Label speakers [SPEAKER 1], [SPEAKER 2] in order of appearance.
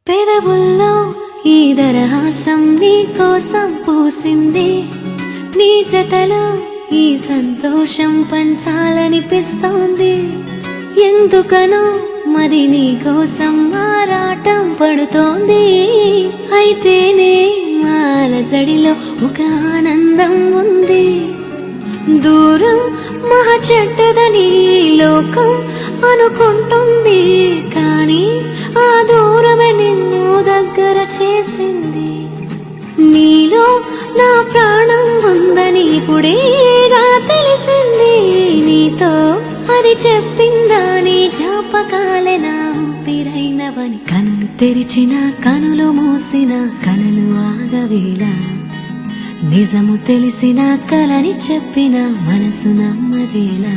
[SPEAKER 1] పెదవుల్లో ఈ దరహాసం నీ కోసం పూసింది, నీ జతలో ఈ సంతోషం పంచాలనిపిస్తోంది. ఎందుకనో మది నీ కోసం ఆరాటం పడుతోంది. అయితేనే మాల జడిలో ఒక ఆనందం ఉంది. దూరం మహా చెడ్డదని లోకం అనుకుంటుంది, కానీ ఆ దూరమే నిన్ను దగ్గర చేసింది. నీలో నా ప్రాణం ఉందని ఇప్పుడేగా తెలిసింది. నీతో అది చెప్పిందా నీ జ్ఞాపకాలే నా ఊపిరైనవని. కనులు తెరిచిన కనులు మూసిన కనులు ఆగవేలా, నిజము తెలిసిన కలని చెప్పిన మనసు నమ్మదేలా.